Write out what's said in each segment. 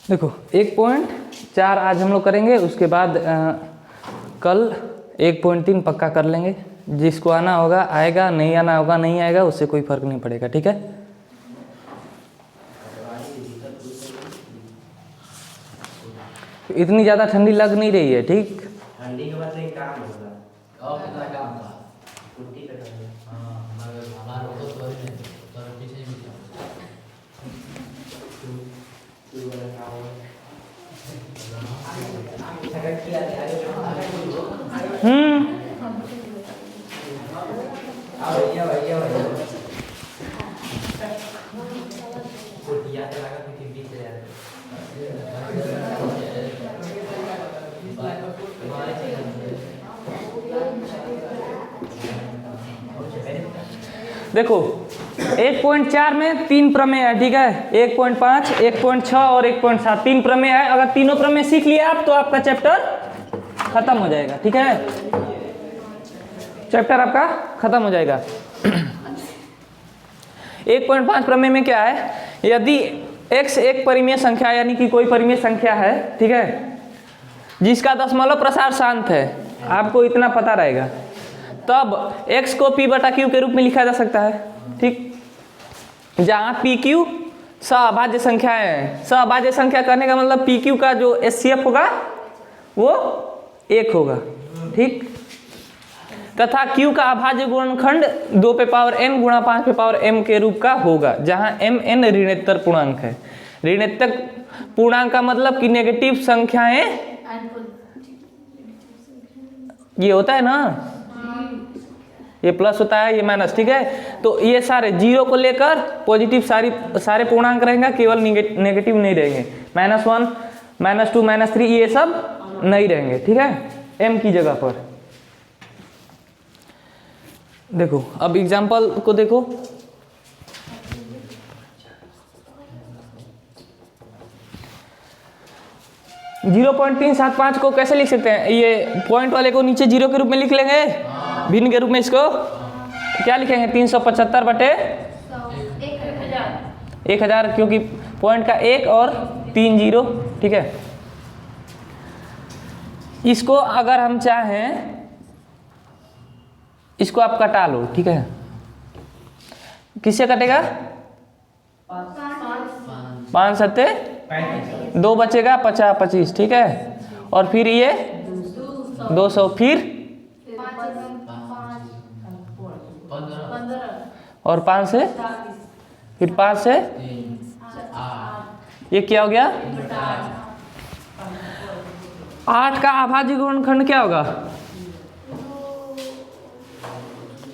देखो 1.4 आज हम लोग करेंगे, उसके बाद कल 1.3 पक्का कर लेंगे। जिसको आना होगा आएगा, नहीं आना होगा नहीं आएगा, उससे कोई फर्क नहीं पड़ेगा। ठीक है, इतनी ज़्यादा ठंडी लग नहीं रही है। ठीक, ठंडी के बाद एक काम होगा। और कितना काम था? कुट्टी पे करना। हां, हमारा वो तो नहीं तो पीछे ही मिला। तू वाला काम हो। सेकंड किया आगे भैया कुटिया पे लगा कि बीच से यार देखो 1.4 में 3 प्रमेय है। ठीक है, 1.5, 1.6 और 1.7 3 प्रमेय है। अगर तीनों प्रमेय सीख लिए आप तो आपका चैप्टर खत्म हो जाएगा। ठीक है, चैप्टर आपका खत्म हो जाएगा। 1.5 प्रमेय में क्या है, यदि x एक परिमेय संख्या यानी कि कोई परिमेय संख्या है, ठीक है, जिसका दशमलव प्रसार शांत है, आपको इतना पता रहेगा, तब x को p बटा q के रूप में लिखा जा सकता है। ठीक, जहाँ पी क्यू सहअभाज्य संख्या है। सहअभाज्य संख्या करने का मतलब पी क्यू का जो एचसीएफ होगा वो 1 होगा। ठीक, तथा q का अभाज्य गुणनखंड 2 पे पावर n गुणा 5 पे पावर m के रूप का होगा, जहाँ m n ऋणोत्तर पूर्णांक है। ऋणोत्तर पूर्णांक का मतलब कि नेगेटिव संख्याएं ये होता है ना, ये प्लस होता है, ये माइनस। ठीक है, तो ये सारे जीरो को लेकर पॉजिटिव सारे पूर्णांक रहेंगे, केवल नेगेटिव नहीं रहेंगे। -1, -2, -3 ये सब नहीं रहेंगे। ठीक है, m की जगह पर। देखो अब एग्जाम्पल को देखो। जीरो 0.375 को कैसे लिख सकते हैं? ये पॉइंट वाले को नीचे जीरो के रूप में लिख लेंगे, भिन्न के रूप में। इसको क्या लिखेंगे? 375 बटे 1000, क्योंकि पॉइंट का 1 और 3 जीरो। ठीक है, इसको अगर हम चाहें इसको आप कटा लो। ठीक है, किससे कटेगा? 5 सत्ते 2 बचेगा, 50 25। ठीक है, और फिर ये 200, फिर और 5 से, फिर 5 से ये क्या हो गया? 8 का अभाज्य गुणनखंड क्या होगा?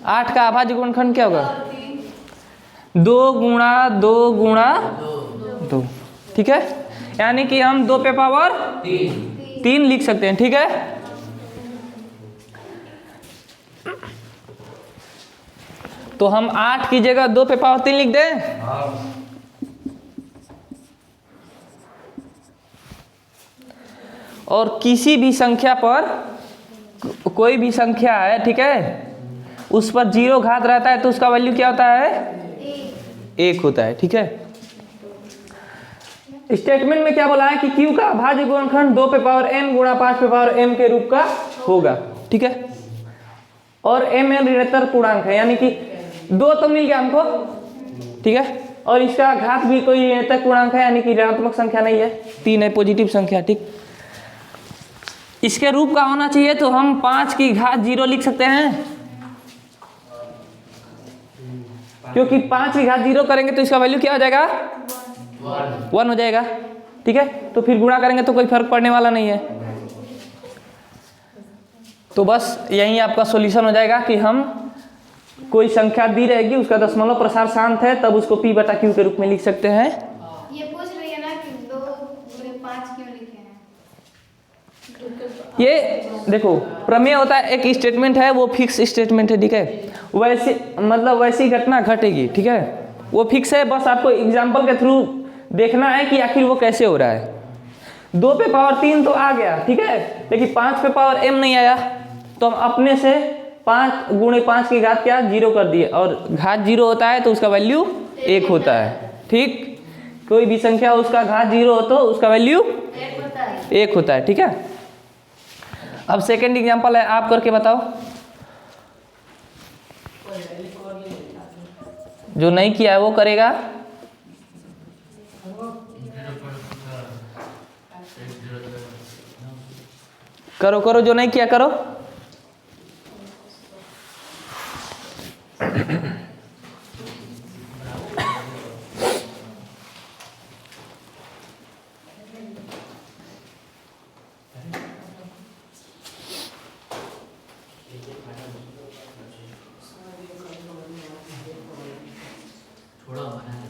8 का अभाज्य गुणनखंड क्या होगा? 2 गुणा 2 गुणा 2। ठीक है, यानी कि हम 2 पे पावर 3 लिख सकते हैं। ठीक है, तो हम 8 की जगह 2 पे पावर 3 लिख दें। और किसी भी संख्या पर, कोई भी संख्या है, ठीक है, उस पर 0 घात रहता है तो उसका वैल्यू क्या होता है? 1 होता है। ठीक है, स्टेटमेंट में क्या बोला है कि q का अभाज्य गुणनखंड 2 पे पावर n गुणा 5 पे पावर m के रूप का होगा। ठीक है, और m n ऋणोत्तर पूर्णांक है, यानी कि 2 तो मिल गया हमको। ठीक है, और इसका घात भी कोई ऋणोत्तर पूर्णांक है, यानी कि ऋणात्मक संख्या नहीं है, 3 है पॉजिटिव संख्या। ठीक, इसके रूप का होना चाहिए तो हम 5 की घात 0 लिख सकते हैं, क्योंकि 5 की घात 0 करेंगे तो इसका वैल्यू क्या हो जाएगा? 1 हो जाएगा। ठीक है, तो फिर गुणा करेंगे तो कोई फर्क पड़ने वाला नहीं है। तो बस यही आपका सॉल्यूशन हो जाएगा कि हम कोई संख्या दी रहेगी, उसका दशमलव प्रसार शांत है, तब उसको p बटा q के रूप में लिख सकते हैं। ये पूछ रही है ना कि 2 गुणे 5 क्यों लिखे हैं? ये देखो प्रमेय होता है, एक स्टेटमेंट है, वो फिक्स स्टेटमेंट है। ठीक है, वैसे मतलब वैसी घटना घटेगी। ठीक है, वो फिक्स है, बस आपको एग्जाम्पल के थ्रू देखना है कि आखिर वो कैसे हो रहा है। 2 पे पावर 3 तो आ गया, ठीक है, लेकिन 5 पे पावर m नहीं आया, तो हम अपने से 5 गुणे 5 की घात क्या 0 कर दिए, और घात 0 होता है तो उसका वैल्यू 1 होता है। ठीक, कोई भी संख्या उसका घात 0 हो तो उसका वैल्यू एक होता है। 1 होता है, ठीक है। अब सेकंड एग्जांपल है, आप करके बताओ। जो नहीं किया है वो करेगा। करो करो, जो नहीं किया करो। थोड़ा बना है।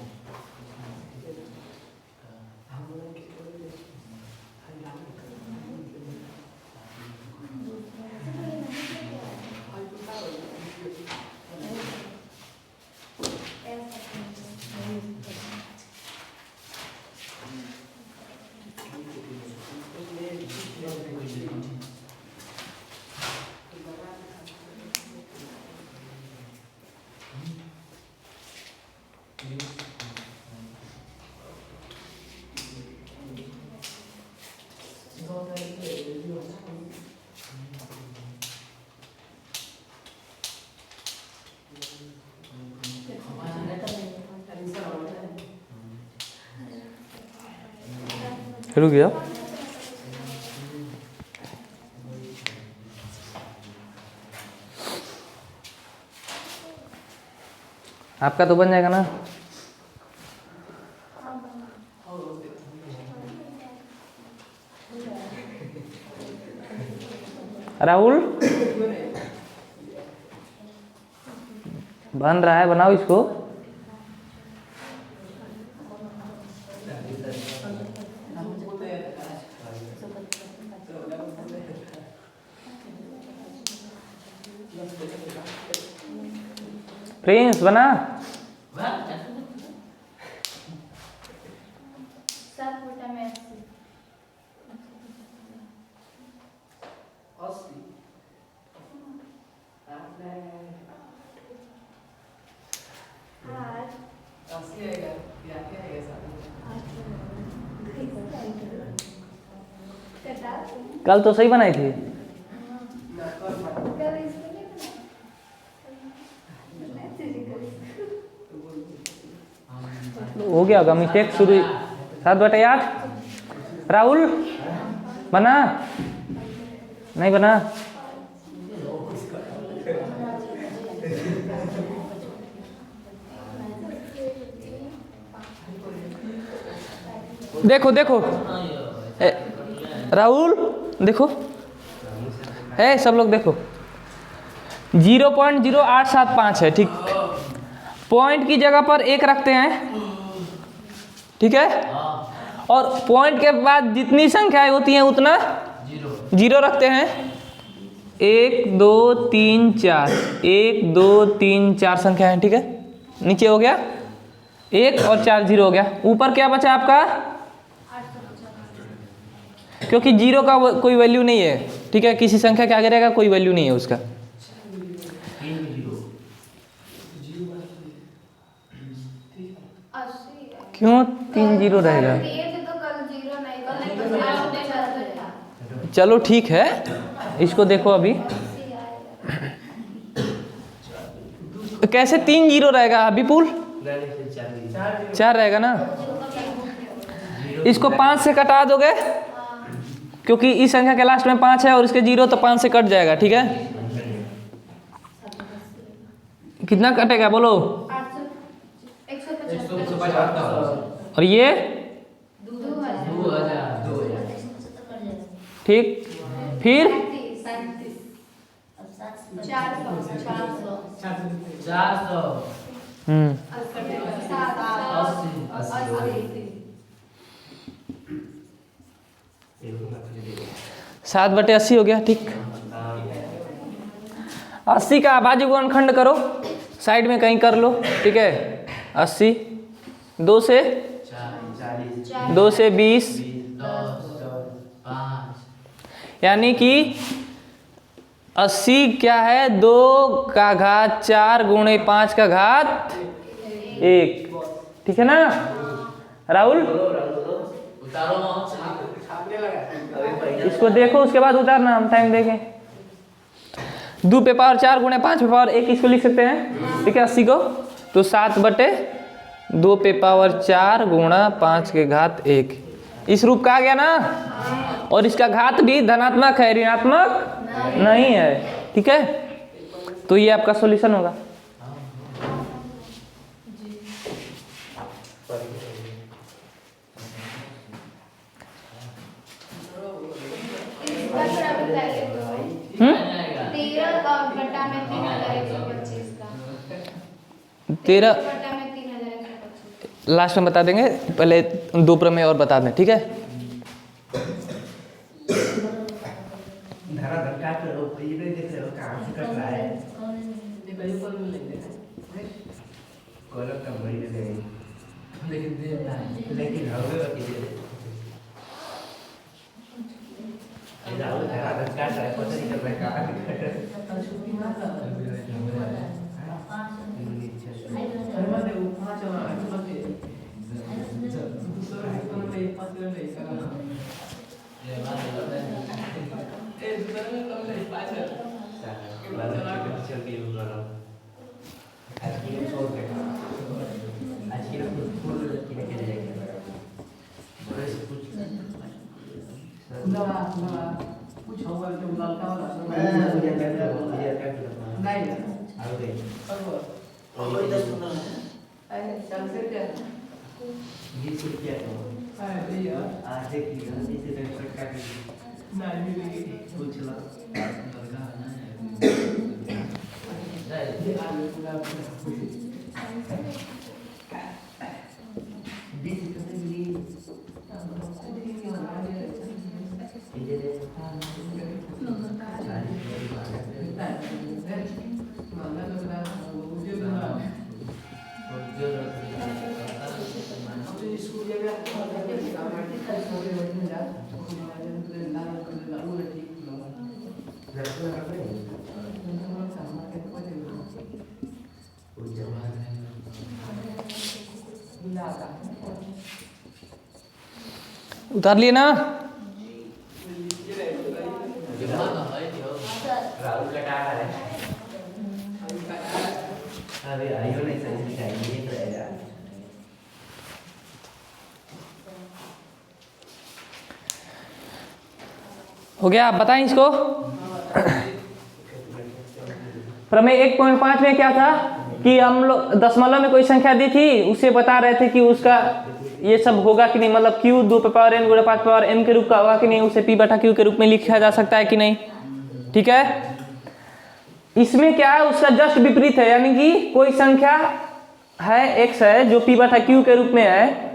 रुक गया। आपका तो बन जाएगा ना। राहुल बन रहा है, बनाओ इसको। प्रिंस बना। 7 बटा में 80। कल तो सही बनाई थी। हो गया होगा, मिस्टेक शुरू। 7/8। राहुल बना, नहीं बना। देखो देखो राहुल, देखो है, सब लोग देखो 0.0875 है, ठीक। पॉइंट की जगह पर 1 रखते हैं, ठीक है। और पॉइंट के बाद जितनी संख्याएं होती हैं उतना 0 रखते हैं। 1 2 3 4, 1 2 3 4 संख्या है, ठीक है। नीचे हो गया 1 और 4 0 हो गया। ऊपर क्या बचा आपका? क्योंकि 0 का कोई वैल्यू नहीं है, ठीक है। किसी संख्या के आगे रहेगा कोई वैल्यू नहीं है उसका। क्यों 3 0 रहेगा? चलो ठीक है, इसको देखो अभी कैसे 3 0 रहेगा विपुल? 4 रहेगा ना। इसको 5 से कटा दोगे, क्योंकि इस संख्या के लास्ट में 5 है और इसके 0 तो 5 से कट जाएगा, ठीक है। कितना कटेगा बोलो? 150। और ये 2000। ठीक, फिर 400। 7/80 हो गया, ठीक। 80 का अभाज्य गुणनखंड करो, साइड में कहीं कर लो, ठीक है। 80 2 से 20, यानी कि 80 क्या है? 2 का घात 4 गुणे 5 का घात 1, ठीक है ना। राहुल उतारो मोहन छापने लगा। इसको देखो, उसके बाद उतारना, हम टाइम देखें। 2 पे पावर 4 गुणे 5 पे पावर 1 इसको लिख सकते हैं, ठीक है, 80 को। तो 7/2 पे पावर 4 गुणा 5 के घात 1 इस रूप का आ गया ना। और इसका घात भी धनात्मक है, ऋणात्मक नहीं है, ठीक है। तो ये आपका सॉल्यूशन होगा। इसका थोड़ा बताइए तो। 13/3,125 का 13 13/3,125 लास्ट में बता देंगे, पहले 2 प्रमेय और बता दें, ठीक है। धारा धक्का करो, ये नहीं देख रहे हो कहाँ से कट रहा है। कॉलम का बड़ी दे लेकिन देता है, लेकिन हवे होती है। ये राहुल धारा धक्का है, पता नहीं चल रहा है कहाँ से कट रहा उतार लिए ना। राहुल कटा रहा है। अरे आइयो नहीं सही दिखाई ये तो है यार। हो गया, आप बताएं इसको। प्रमेय 1.5 में क्या था कि हम लोग दशमलव में कोई संख्या दी थी, उसे बता रहे थे कि उसका ये सब होगा कि नहीं, मतलब q 2 पे पावर n गुणा 5 पे पावर m के रूप का होगा कि नहीं, उसे p/q के रूप में लिखा जा सकता है कि नहीं, ठीक है। इसमें क्या है, उसका जस्ट विपरीत है, यानी कि कोई संख्या है x है जो p/q के रूप में है,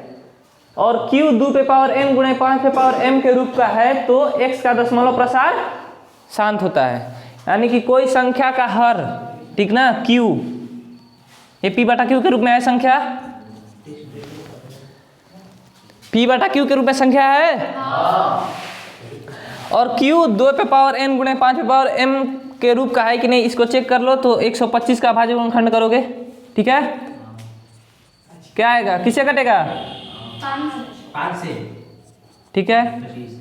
और q 2 पे पावर n गुणे 5 पे पावर m के रूप का है, तो x का दशमलव प्रसार शांत होता है। यानी कि कोई संख्या का हर, ठीक ना, q ये p/q के रूप में है संख्या, p/q के रूप में संख्या है। और q 2 पे पावर n गुणे 5 पे पावर m के रूप का है कि नहीं, इसको चेक कर लो। तो 125 का भाज्य गुणनखंड करोगे, ठीक है, क्या आएगा, किससे कटेगा, 5 से, ठीक है, 25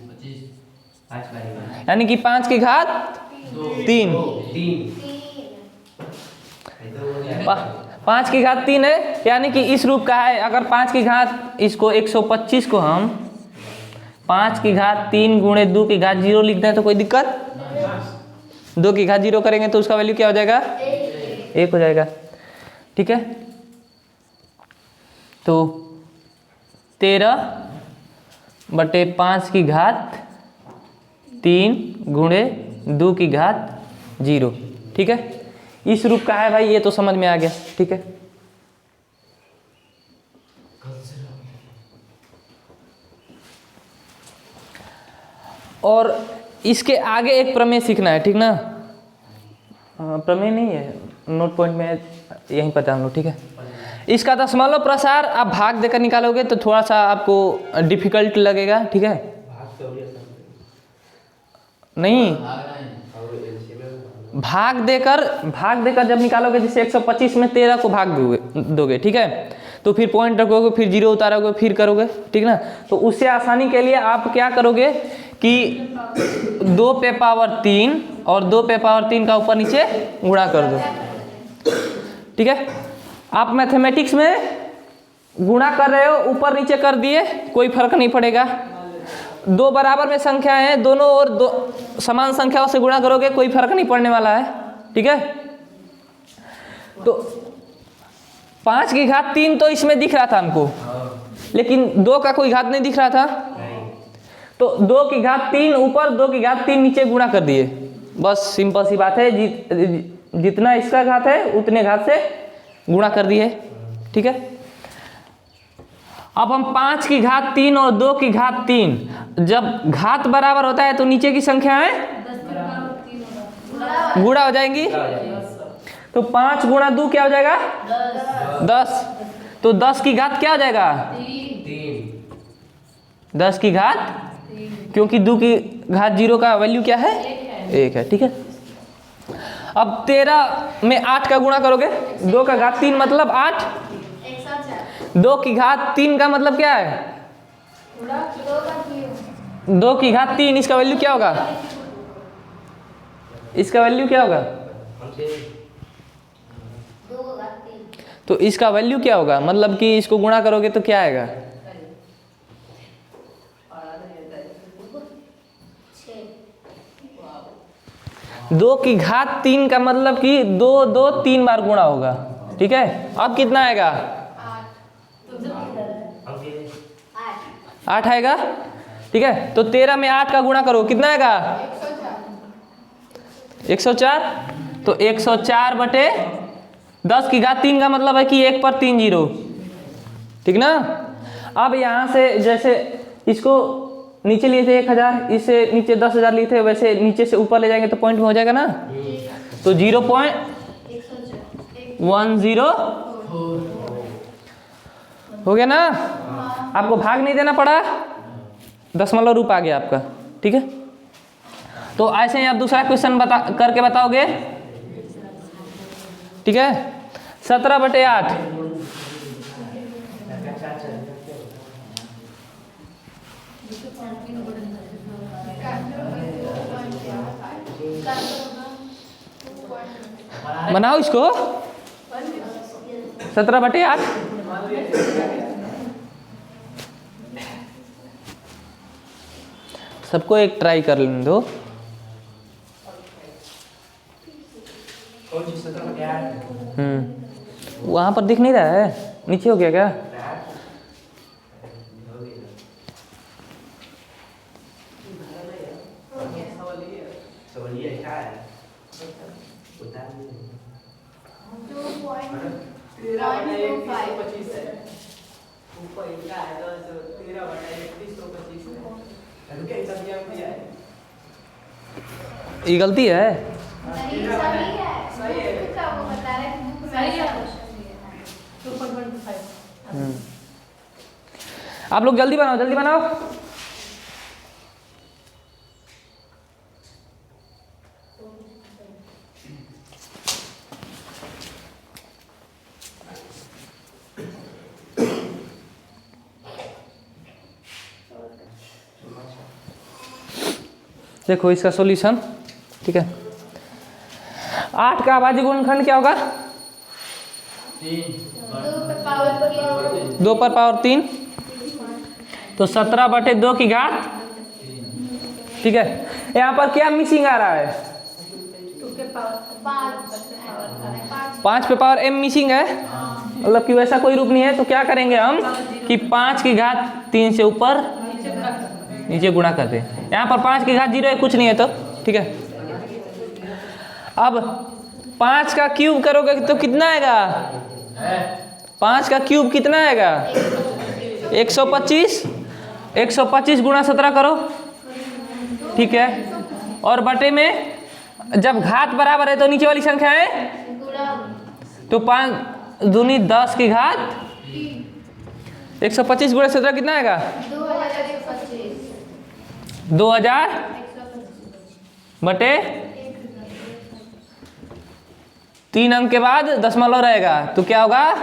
5 बारी, यानी कि 5 की घात 3, 5 की घात 3 है, यानी कि इस रूप का है। अगर 5 की घात, इसको 125 को हम 5 की घात 3 गुणे 2 की घात 0 लिखते हैं तो कोई दिक्कत, 2 की घात 0 करेंगे तो उसका वैल्यू क्या हो जाएगा, 1 हो जाएगा, ठीक है। तो 13/5 की घात 3 गुणे 2 की घात 0, ठीक है, इस रूप का है भाई। ये तो समझ में आ गया, ठीक है। और इसके आगे एक प्रमेय सीखना है, ठीक ना, प्रमेय नहीं है, नोट पॉइंट में यहीं पता हम लोग, ठीक है। इसका दशमलव प्रसार आप भाग देकर निकालोगे तो थोड़ा सा आपको डिफिकल्ट लगेगा, ठीक है। नहीं, भाग देकर जब निकालोगे, जैसे 125 में 13 को भाग दोगे, ठीक है, तो फिर पॉइंट रखोगे, फिर जीरो उतारोगे, फिर करोगे, ठीक ना। तो उससे आसानी के लिए आप क्या करोगे कि 2 पे पावर 3 और 2 पे पावर 3 का ऊपर नीचे गुणा कर दो, ठीक है। आप मैथमेटिक्स में गुणा कर रहे हो, ऊपर नीचे कर दिए, कोई फर्क नहीं पड़ेगा। दो बराबर में संख्या है, दोनों ओर दो समान संख्याओं से गुणा करोगे, कोई फर्क नहीं पड़ने वाला है, ठीक है। तो 5 की घात 3 तो इसमें दिख रहा था हमको, लेकिन 2 का कोई घात नहीं दिख रहा था, तो 2 की घात 3 ऊपर, 2 की घात 3 नीचे गुणा कर दिए, बस सिंपल सी बात है। जितना इसका घात है उतने घात से गुणा कर दिए, ठीक है। अब हम 5 की घात 3 और 2 की घात 3, जब घात बराबर होता है तो नीचे की संख्याएं गुणा हो जाएंगी। तो 5 गुणा 2 क्या हो जाएगा? 10। तो 10 की घात क्या हो जाएगा? 10 की घात, क्योंकि 2 की घात 0 का वैल्यू क्या है? 1 है, ठीक है। अब 13 में 8 का गुणा करोगे, 2 का घात 3 मतलब 8, 2 की घात 3 का मतलब क्या है? 2 की घात 3, इसका वैल्यू क्या होगा? इसका वैल्यू क्या होगा? तो इसका वैल्यू क्या होगा? मतलब कि इसको गुणा करोगे तो क्या आएगा? 2 की घात 3 का मतलब कि 2 2 3 बार गुणा होगा, ठीक है। अब कितना आएगा? 8 आएगा, ठीक है। तो 13 में 8 का गुणा करो, कितना आएगा? 104। तो 104 बटे 10 की घात 3 का मतलब है कि 1 पर 3 जीरो, ठीक ना। अब यहाँ से जैसे इसको नीचे लिए थे 1000, इससे नीचे 10,000 लिए थे, वैसे नीचे से ऊपर ले जाएंगे तो पॉइंट में हो जाएगा ना। तो 0.10 हो गया ना। आपको भाग नहीं देना पड़ा, दशमलव रूप आ गया आपका, ठीक है। तो ऐसे ही आप दूसरा क्वेश्चन करके बताओगे, ठीक है। 17 बटे 8, बनाओ इसको। 17 बटे 8, सबको एक ट्राई कर लेने दो। वहां पर दिख नहीं रहा है, नीचे हो गया क्या? ये गलती है। नहीं, सही है। बुक का वो बता रहा है कि बुक में ऐसा क्वेश्चन दिया है। आप लोग जल्दी बनाओ, जल्दी बनाओ। देखो इसका सॉल्यूशन, ठीक है। 8 का अभाज्य गुणनखंड क्या होगा? 2 पर पावर 3, तो 17 बटे 2 की घात, ठीक है। यहाँ पर क्या मिसिंग आ रहा है? 5 पे पावर m मिसिंग है, मतलब कि वैसा कोई रूप नहीं है। तो क्या करेंगे हम कि 5 की घात 3 से ऊपर नीचे गुणा करते हैं। यहाँ पर 5 की घात 0 है, कुछ नहीं है, तो ठीक है। अब 5 का क्यूब करोगे तो कितना आएगा? 5 का क्यूब कितना आएगा? 125। 125 गुणा 17 करो, ठीक है। और बटे में जब घात बराबर है तो नीचे वाली संख्या है, तो 5 दूनी 10 की घात 125 गुणा 17 कितना आएगा? 2000 बटे 3 अंक के बाद दशमलव रहेगा, तो क्या होगा?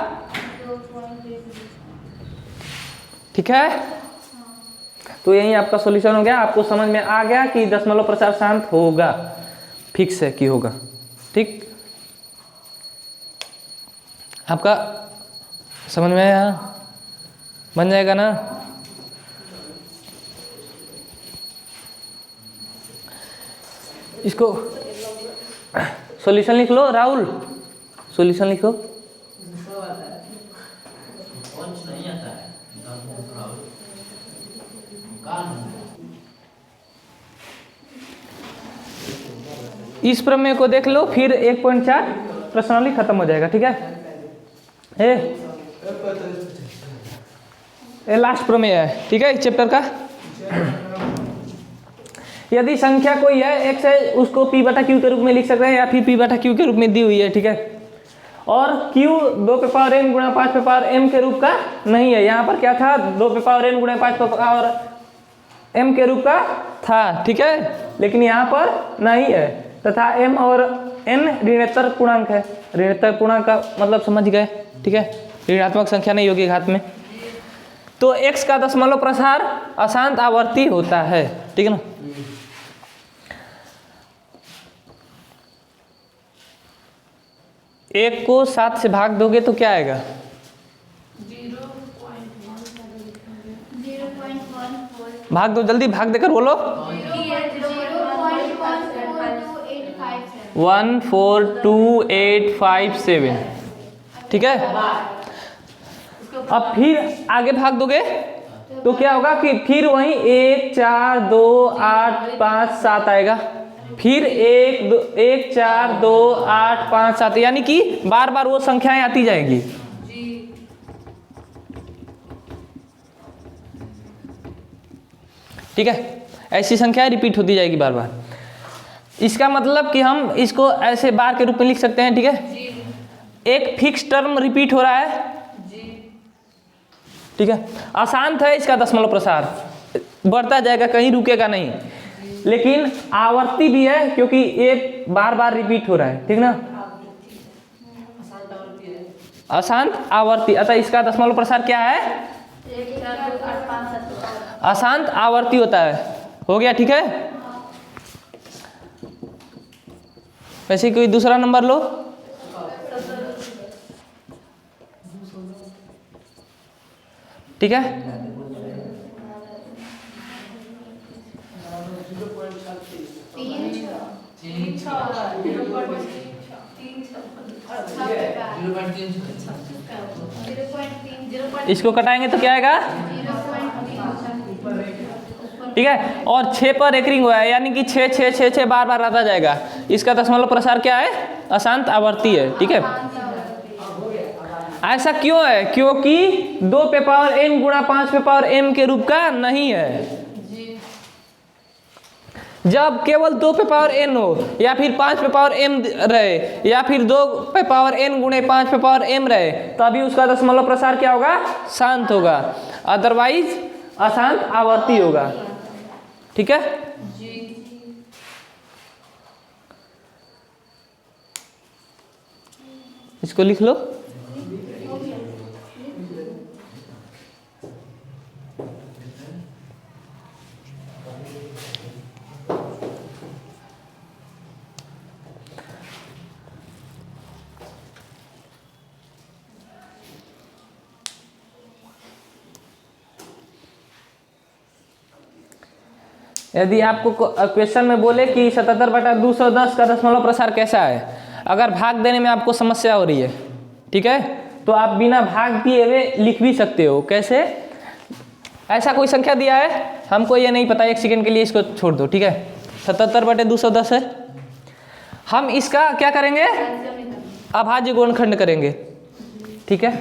ठीक है, तो यही आपका सॉल्यूशन हो गया। आपको समझ में आ गया कि दशमलव प्रसार शांत होगा, फिक्स है कि होगा। ठीक, आपका समझ में आया, बन जाएगा ना। इसको सॉल्यूशन लिख लो राहुल, सॉल्यूशन लिखो। कुछ नहीं आता है इस प्रमेय को देख लो, फिर 1.4 प्रश्नावली खत्म हो जाएगा। ठीक है, ये लास्ट प्रमेय है। ठीक है, इस चैप्टर का। यदि संख्या कोई है x है, उसको p बटा q के रूप में लिख सकते हैं या फिर p बटा q के रूप में दी हुई है। ठीक है, और q 2 पे पावर n गुणा 5 पे पावर m के रूप का नहीं है। यहाँ पर क्या था, 2 पे पावर n गुणा 5 पे पावर m के रूप का था। ठीक है, लेकिन यहाँ पर नहीं है, तथा m और n ऋणात्मक पूर्णांक है। ऋणात्मक पूर्णांक का मतलब समझ गए। ठीक है, ऋणात्मक संख्या नहीं होगी घात में। तो x का दशमलव प्रसार अशांत आवर्ती होता है। ठीक है ना। एक को 7 से भाग दोगे तो क्या आएगा? 0.14 भाग दो, जल्दी भाग देकर बोलो। 142,857। ठीक है, अब फिर आगे भाग दोगे तो क्या होगा कि फिर वही 1 4 2 8 5 7 आएगा। फिर 1 4 2 8 5 7, यानी कि बार बार वो संख्याएं आती जाएगी। ठीक है, ऐसी संख्याएं रिपीट होती जाएगी बार बार। इसका मतलब कि हम इसको ऐसे बार के रूप में लिख सकते हैं। ठीक है, एक फिक्स टर्म रिपीट हो रहा है। ठीक है, अशांत है इसका दशमलव प्रसार, बढ़ता जाएगा, कहीं रुकेगा नहीं। लेकिन आवर्ती भी है क्योंकि ये बार बार रिपीट हो रहा है। ठीक ना, अशांत आवर्ती, अतः इसका दशमलव प्रसार क्या है? अशांत आवर्ती होता है। हो गया। ठीक है, वैसे कोई दूसरा नंबर लो। ठीक है, इसको कटाएंगे तो क्या आएगा? ठीक है, और 6 पर एक रिंग हुआ है, यानी कि 6 6 6 6 बार बार आता जाएगा। इसका दशमलव प्रसार क्या है? अशांत आवर्ती है। ठीक है, ऐसा क्यों है? क्योंकि 2 पे पावर n गुणा 5 पे पावर m के रूप का नहीं है। जब केवल 2 पे पावर n हो, या फिर 5 पे पावर m रहे, या फिर 2 पे पावर n गुणे 5 पे पावर m रहे, तभी उसका दशमलव प्रसार क्या होगा? शांत होगा, अदरवाइज अशांत आवर्ती होगा। ठीक है, इसको लिख लो। यदि आपको क्वेश्चन में बोले कि 77/210 का दशमलव प्रसार कैसा है, अगर भाग देने में आपको समस्या हो रही है, ठीक है, तो आप बिना भाग दिए हुए लिख भी सकते हो। कैसे? ऐसा कोई संख्या दिया है, हमको ये नहीं पता, 1 सेकेंड के लिए इसको छोड़ दो। ठीक है, 77/210 है। हम इसका क्या करेंगे? अभाज्य गुणनखंड करेंगे। ठीक है,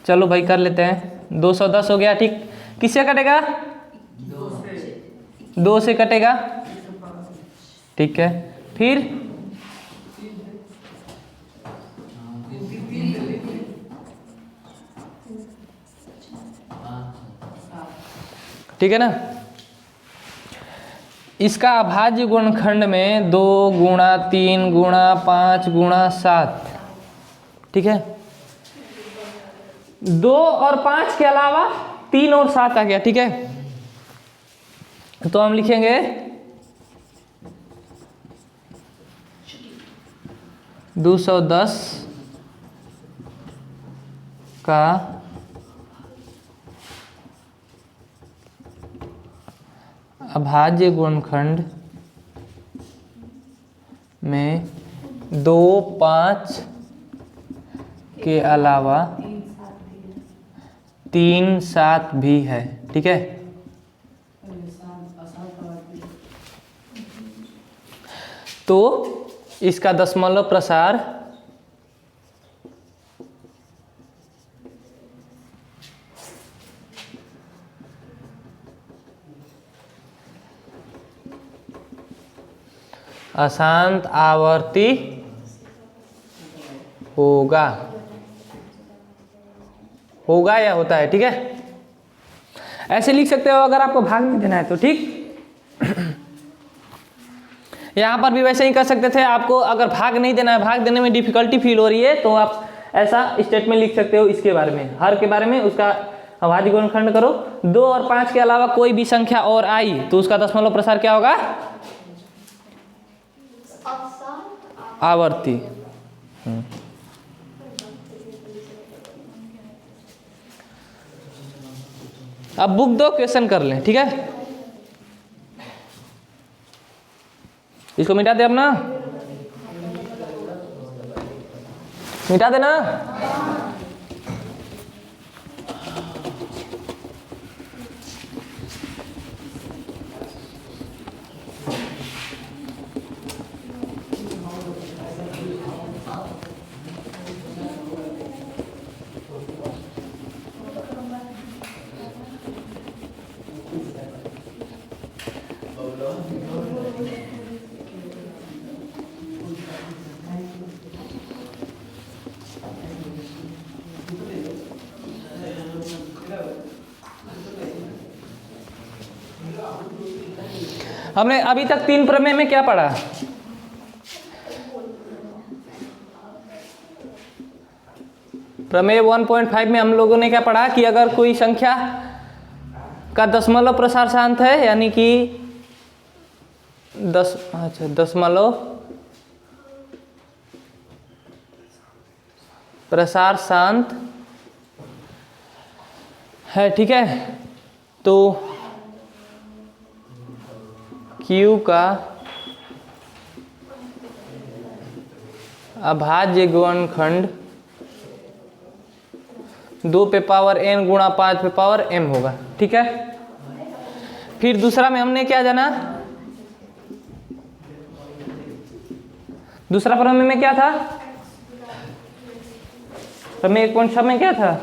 चलो भाई कर लेते हैं। 210 हो गया। ठीक, किससे कटेगा? 2 से कटेगा। ठीक है, फिर ठीक है ना। इसका अभाज्य गुणनखंड में 2 गुणा 3 गुणा 5 गुणा 7। ठीक है, 2 और 5 के अलावा 3 और 7 आ गया, ठीक है। तो हम लिखेंगे 210 का अभाज्य गुणनखंड में 2, 5 के अलावा 3, 7 भी है, ठीक है। तो इसका दशमलव प्रसार अशांत आवर्ती होगा या होता है, ठीक है। ऐसे लिख सकते हो अगर आपको भाग नहीं देना है तो, ठीक। यहाँ पर भी वैसे ही कर सकते थे। आपको अगर भाग नहीं देना है, भाग देने में डिफिकल्टी फील हो रही है, तो आप ऐसा स्टेटमेंट लिख सकते हो इसके बारे में, हर के बारे में। उसका अभाज्य गुणनखंड करो, 2 और 5 के अलावा कोई भी संख्या और आई तो उसका दशमलव प्रसार क्या होगा? आवर्ती। अब बुक दो, क्वेश्चन कर लें, ठीक है। इसको मिटा दे अब ना, मिटा देना। हमने अभी तक 3 प्रमेय में क्या पढ़ा? प्रमेय 1.5 में हम लोगों ने क्या पढ़ा कि अगर कोई संख्या का दशमलव प्रसार शांत है, यानी कि दशमलव प्रसार शांत है, ठीक है, तो Q का अभाज्य गुणनखंड 2 पे पावर n गुणा 5 पे पावर m होगा, ठीक है। फिर दूसरा में हमने क्या जाना? दूसरा प्रमेय में क्या था? प्रमेय 1.6 में क्या था?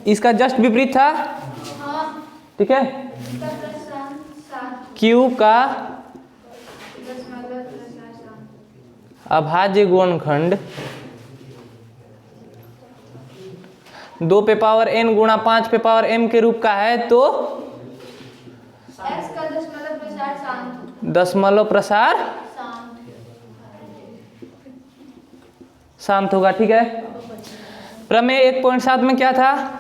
इसका जस्ट विपरीत था, ठीक है। Q का अभाज्य गुणनखंड 2 पे पावर n गुणा 5 पे पावर m के रूप का है, तो x का दशमलव प्रसार शांत, दशमलव प्रसार शांत होगा, ठीक है। प्रमेय 1.7 में क्या था?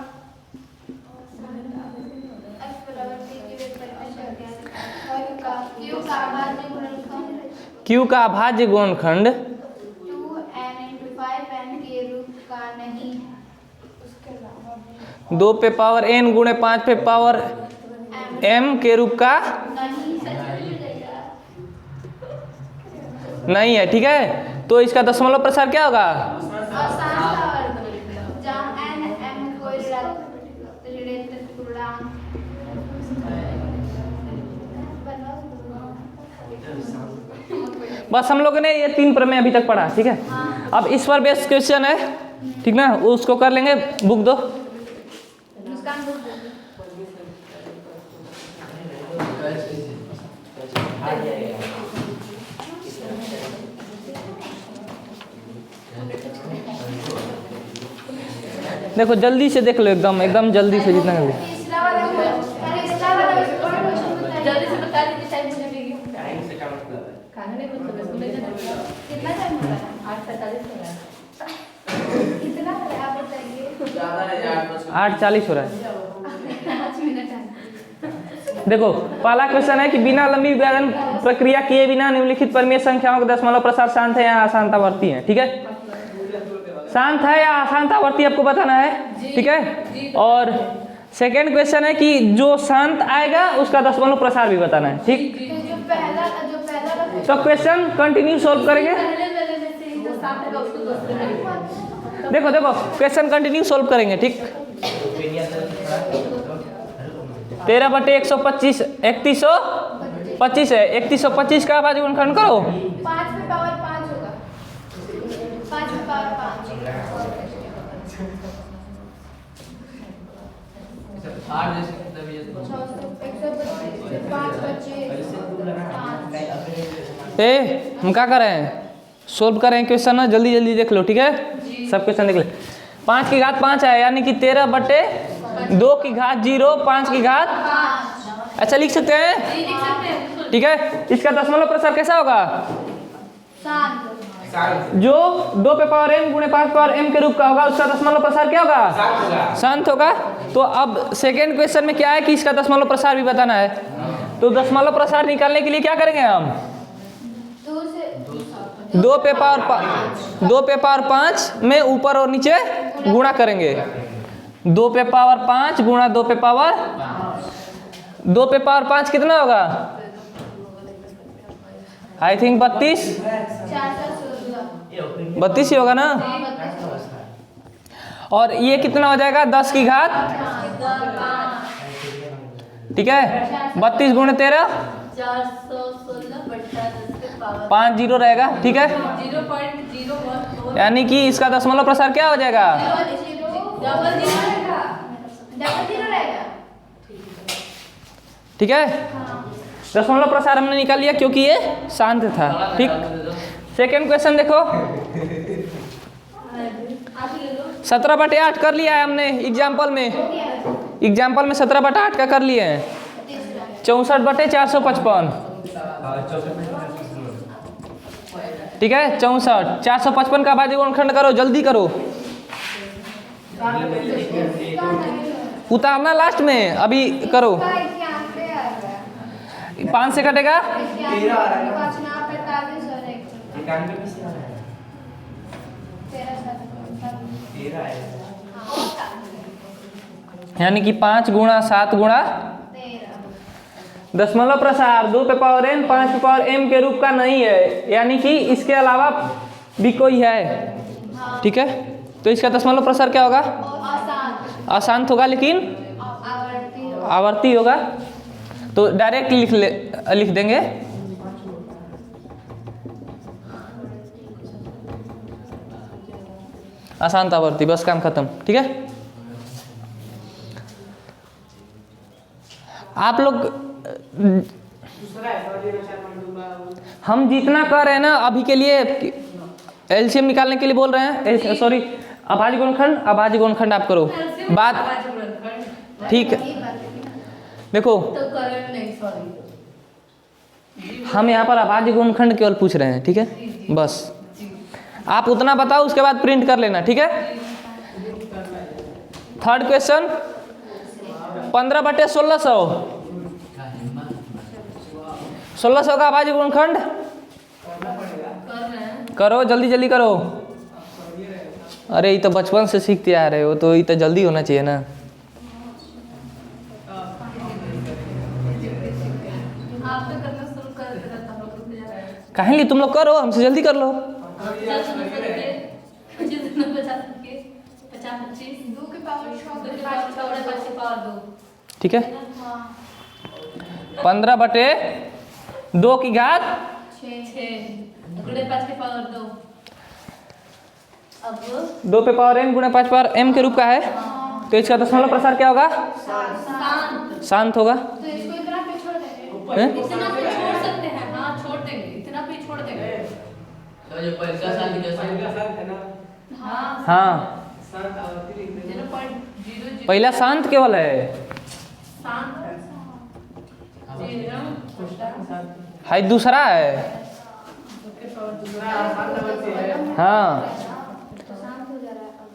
Q का अभाज्य गुणनखंड 2n×5n के रूप का नहीं है, 2 पे पावर n गुणे 5 पे पावर m के रूप का नहीं है, ठीक है। तो इसका दशमलव प्रसार क्या होगा? जहाँ n m कोई ऋणात्मक पूर्णांक। बस हम लोगों ने ये 3 प्रमेय अभी तक पढ़ा, ठीक है। अब इस पर बेस्ड क्वेश्चन है, ठीक ना, उसको कर लेंगे। बुक दो। देखो जल्दी से देख लो, एकदम जल्दी से, जितना जल्दी। जल्दी से बता दीजिए, टाइम मुझे भी टाइम से क्या मतलब है? खाना नहीं कुछ कितना टाइम हो रहा है? 8:45 हो रहा है। कितना हो रहा है आप बताइए। ज्यादा है 8:40 हो रहा है। 5 मिनट है। देखो पहला क्वेश्चन है कि बिना लंबी व्याकरण प्रक्रिया किए बिना निम्नलिखित परिमेय संख्याओं का दशमलव प्रसार शांत है या अशांतावर्ती है। ठीक है, शांत है या अशांतावर्ती आपको बताना है। ठीक है, और सेकेंड क्वेश्चन है कि जो शांत आएगा उसका दशमलव प्रसार भी बताना है। ठीक, तो जो पहला वाला तो क्वेश्चन कंटिन्यू सोल्व करेंगे। पहले वाले में से ही जो साथ है उसको दूसरे में। देखो देखो क्वेश्चन कंटिन्यू सोल्व करेंगे। ठीक, 13/125 3125 है। 3125 का आवाज गुणनखंड करो। 5 पे पावर 5 होगा। 5 पे पावर 5। 8 जैसे तभी ये 5 बच्चे 5। ए हम क्या कर रहे हैं, सोल्व कर रहे हैं क्वेश्चन ना, जल्दी जल्दी देख लो। ठीक है, सब क्वेश्चन देख ले। 5 की घात 5 है, यानी कि 13/2 की घात 0 5 की घात। अच्छा लिख सकते हैं। ठीक है, इसका दशमलव प्रसार कैसा होगा? जो 2 पे पावर m गुणे 5 पावर m के रूप का होगा उसका दशमलव प्रसार क्या होगा? शांत होगा। तो अब सेकेंड क्वेश्चन में क्या है कि इसका दशमलव प्रसार भी बताना है। तो दशमलव प्रसार निकालने के लिए क्या करेंगे हम? 2 पे पावर 5 में ऊपर और नीचे गुणा करेंगे। 2 पे पावर 5 गुणा 2 पे पावर 2 पे पावर 5 कितना होगा? आई थिंक 32 ही होगा ना। और ये कितना हो जाएगा? 10 की घात। ठीक है, 32 गुणे 13 5 जीरो रहेगा। ठीक है, 0.01 यानी कि इसका दशमलव प्रसार क्या हो जाएगा? डबल जीरो रहेगा। ठीक है, दशमलव प्रसार हमने निकाल लिया क्योंकि ये शांत था। ठीक, सेकेंड क्वेश्चन देखो। 17/8 कर लिया है हमने एग्जाम्पल में। 17/8 का कर लिए हैं। 64/455। ठीक है, 64 455 का भाज्य गुणनखंड करो, जल्दी करो। उतारना लास्ट में, अभी करो। 5 से कटेगा 13 यानी कि 5 गुणा 7 गुणा दशमलव प्रसार 2 पे पावर n 5 पे पावर m के रूप का नहीं है, यानी कि इसके अलावा भी कोई है। ठीक है, तो इसका दशमलव प्रसार क्या होगा? अशांत होगा लेकिन आवर्ती होगा। तो डायरेक्ट लिख देंगे। अशांत आवर्ती, बस काम खत्म। ठीक है, आप लोग हम जितना कर रहे हैं ना अभी के लिए एलसीएम निकालने के लिए बोल रहे हैं। सॉरी, अभाज्य गुणनखंड आप करो बात। ठीक है, देखो हम यहाँ पर अभाज्य गुणनखंड केवल पूछ रहे हैं। ठीक है, बस आप उतना बताओ, उसके बाद प्रिंट कर लेना। ठीक है, थर्ड क्वेश्चन 15/1600 1600 का अभाज्य गुणनखंड करो, जल्दी जल्दी करो। अरे ये तो बचपन से सीखते आ रहे हो, तो ये तो जल्दी होना चाहिए ना। कहीं लिए तुम लोग करो, हमसे जल्दी कर लो। 2 ठीक है, 15/2 की घात 2 पे पावर n गुणा 5 पावर m के रूप का है। तो इसका दशमलव प्रसार क्या होगा? शांत होगा। तो इसको इतना पे छोड़ देंगे। हैं? इतना पे छोड़ सकते हैं। हाँ, छोड़ देंगे, इतना पे छोड़ देंगे। तो ये पहला साल की जैसा हाँ, 0.00 पहला शांत केवल है। हाई दूसरा है। हाँ, शांत हो जा रहा है अब।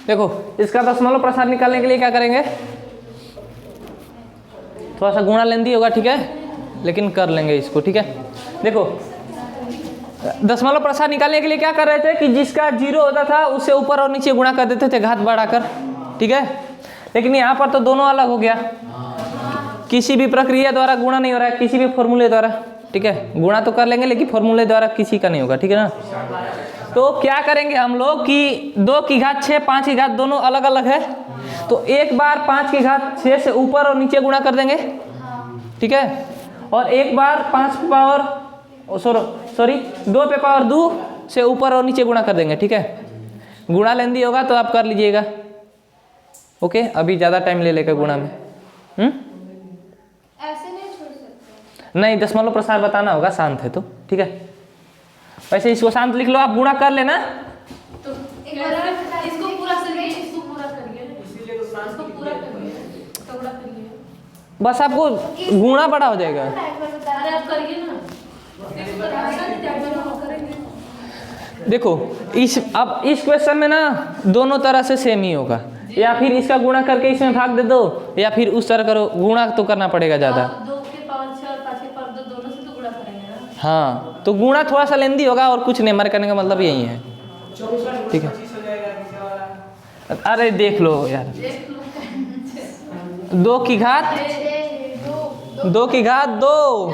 देखो इसका दशमलव प्रसार निकालने के लिए क्या करेंगे, थोड़ा सा गुणा लेंदी होगा, ठीक है, लेकिन कर लेंगे इसको, ठीक है। देखो दशमलव प्रसार निकालने के लिए क्या कर रहे थे कि जिसका जीरो होता था उससे ऊपर और नीचे गुणा कर देते थे घात बढ़ाकर, ठीक है। लेकिन यहाँ पर तो दोनों अलग हो गया, किसी भी प्रक्रिया द्वारा गुणा नहीं हो रहा है, किसी भी फॉर्मूले द्वारा, ठीक है। गुणा तो कर लेंगे लेकिन फॉर्मूले द्वारा किसी का नहीं होगा, ठीक है ना। तो क्या करेंगे हम लोग कि 2 की घात 6 5 की घात दोनों अलग अलग है, तो एक बार 5 की घात 6 से ऊपर और नीचे गुणा कर देंगे, ठीक है। और एक बार 5 पावर 2 पे पावर 2 से ऊपर और नीचे गुणा कर देंगे, ठीक है। गुणा लेंदी होगा तो आप कर लीजिएगा, ओके। अभी ज़्यादा टाइम ले लेगा गुणा में। ऐसे नहीं छोड़ सकते, नहीं, दशमलव प्रसार बताना होगा, शांत है तो, ठीक है। वैसे इसको शांत लिख लो, आप गुणा कर लेना। तो एक बार इसको पूरा करिए, इसको पूरा करिए, इसीलिए तो इसको पूरा करिए, टुकड़ा करिए, बस आपको गुणा बड़ा हो जाएगा। अरे आप करिए ना, देखो अब इस क्वेश्चन में ना दोनों तरह से सेम ही होगा, या फिर इसका गुणा करके इसमें भाग दे दो, या फिर उस तरह करो, गुणा तो करना पड़ेगा ज़्यादा। 2 के पावर 6 और 5 के पावर 2 दोनों से तो गुणा करेंगे ना। हाँ, तो गुणा थोड़ा सा लेंदी होगा और कुछ नहीं, हमारे करने का मतलब यही है, ठीक है। अरे देख लो यार, 2 की घात 2 की घात 2,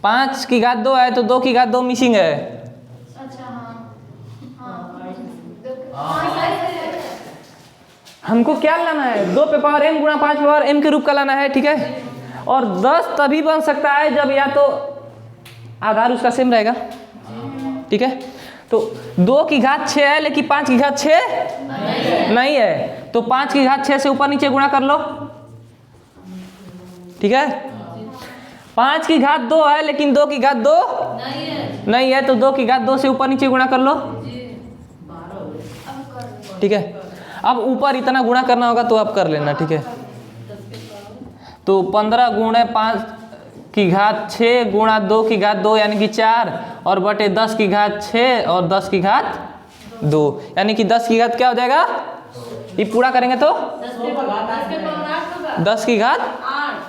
5 की घात 2 है तो 2 की घात 2 मिसिंग है। अच्छा हमको क्या लाना है, 2 पे पावर m गुणा 5 पे पावर m के रूप का लाना है, ठीक है। और 10 तभी बन सकता है जब या तो आधार उसका सेम रहेगा, ठीक है। तो 2 की घात 6 है लेकिन 5 की घात 6 नहीं है, तो 5 की घात 6 से ऊपर नीचे गुणा कर लो, ठीक है। 5 की घात 2 है लेकिन 2 की घात 2 नहीं है, तो 2 की घात 2 से ऊपर नीचे गुणा कर लो, ठीक है। अब ऊपर इतना गुणा करना होगा तो आप कर लेना, ठीक है। तो 15 गुणे 5 की घात 6 गुणा 2 की घात 2 यानी कि 4 और बटे 10 की घात 6 और 10 की घात 2 यानी कि 10 की घात क्या हो जाएगा, ये पूरा करेंगे तो 10 की घात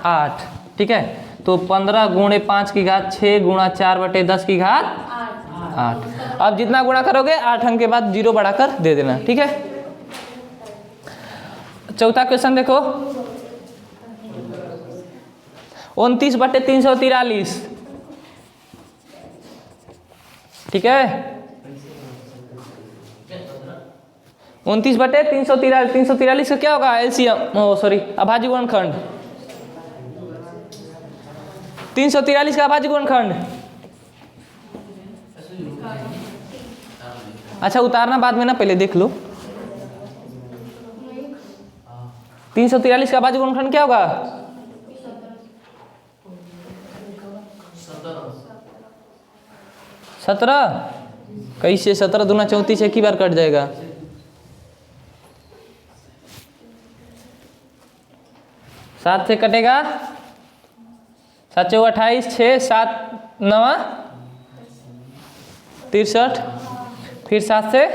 8, ठीक है। तो 15 गुणे 5 की घात 6 गुणा 4 बटे 10 की घात 8। अब जितना गुणा करोगे 8 अंक के बाद 0 बढ़ाकर दे देना, ठीक है। चौथा क्वेश्चन देखो, 29 बटे 343, ठीक है। 29 बटे 343, 343 का क्या होगा एलसीएम, सॉरी अभाज्य गुणनखंड, 343 का अभाज्य गुणनखंड। अच्छा उतारना बाद में ना, पहले देख लो। 343 का अभाज्य गुणनखंड क्या होगा, 17। कैसे 17 दूना 34 एक ही बार कट जाएगा, 7 से कटेगा, 7 चौका 28, 6 7 9 63, फिर 7 से,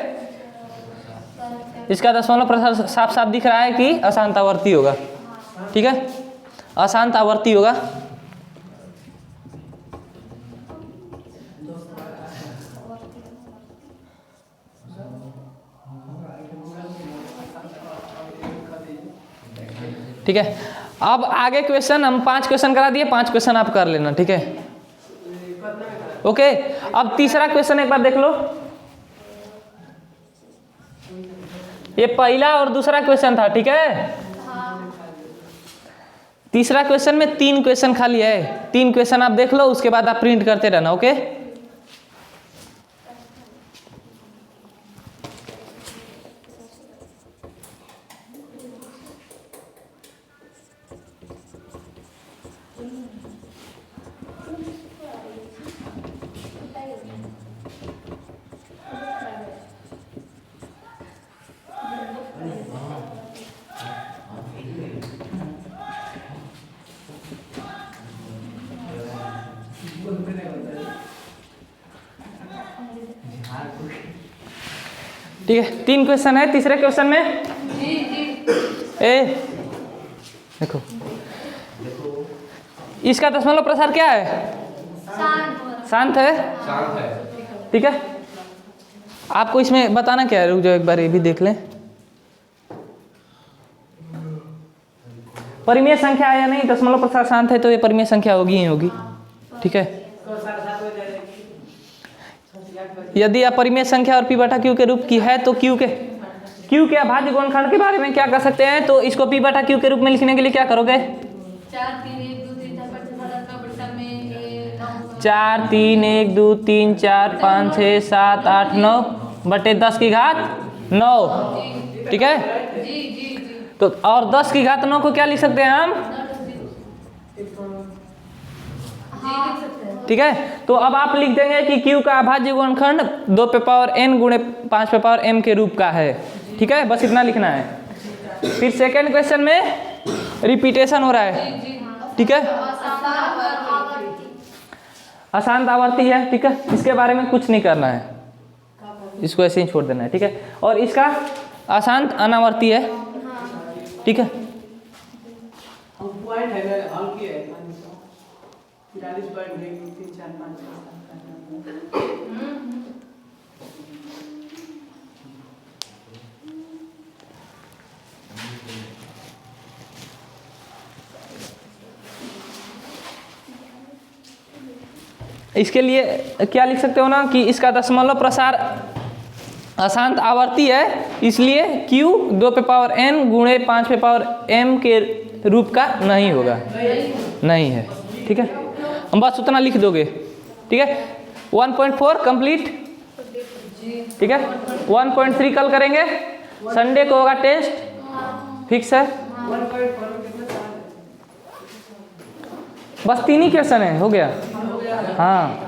इसका दशमलव प्रसार साफ साफ दिख रहा है कि अशांत आवर्ती होगा, ठीक है, अशांत आवर्ती होगा। ठीक है। अब आगे क्वेश्चन हम 5 क्वेश्चन करा दिए, 5 क्वेश्चन आप कर लेना, ठीक है, ओके। अब तीसरा क्वेश्चन एक बार देख लो, ये पहला और दूसरा क्वेश्चन था, ठीक है। तीसरा क्वेश्चन में 3 क्वेश्चन खाली है, 3 क्वेश्चन आप देख लो, उसके बाद आप प्रिंट करते रहना, ओके। ठीक है, 3 क्वेश्चन है। तीसरे क्वेश्चन में ए देखो, इसका दशमलव प्रसार क्या है? शांत है। ठीक है, आपको इसमें बताना क्या है, रुक जाओ एक बार ये भी देख लें। परिमेय संख्या है या नहीं, दशमलव प्रसार शांत है तो ये परिमेय संख्या होगी ही होगी। ठीक है, यदि अपरिमेय संख्या और पी बटा क्यू के रूप की है तो क्यू के अभाज्य गुणनखंड के बारे में क्या कर सकते हैं? तो इसको पी बटा क्यू के रूप में लिखने के लिए क्या करोगे? 4 3 1 2 3 4 5 6 7 8 9 बटे 10 की घात 9। ठीक है, तो और 10 की घात 9 को क्या लिख सकते हैं हम? ठीक है, तो अब आप लिख देंगे कि Q का अभाज्य गुणनखंड 2 पे पावर n गुणे 5 पे पावर m के रूप का है। ठीक है, बस इतना लिखना है। फिर सेकेंड क्वेश्चन में रिपीटेशन हो रहा है। ठीक है, अशांत आवर्ती है। ठीक है, इसके बारे में कुछ नहीं करना है, इसको ऐसे ही छोड़ देना है। ठीक है, और इसका अशांत अनावर्ती है। ठीक है, इसके लिए क्या लिख सकते हो ना कि इसका दशमलव प्रसार अशांत आवर्ती है, इसलिए Q 2 पे पावर n गुणे 5 पे पावर m के रूप का नहीं होगा, नहीं है। ठीक है, हम बस उतना लिख दोगे। ठीक है, 1.4 कंप्लीट। ठीक है, 1.3 कल करेंगे, संडे को होगा टेस्ट, फिक्स है। बस 3 ही क्वेश्चन है, हो गया। हाँ।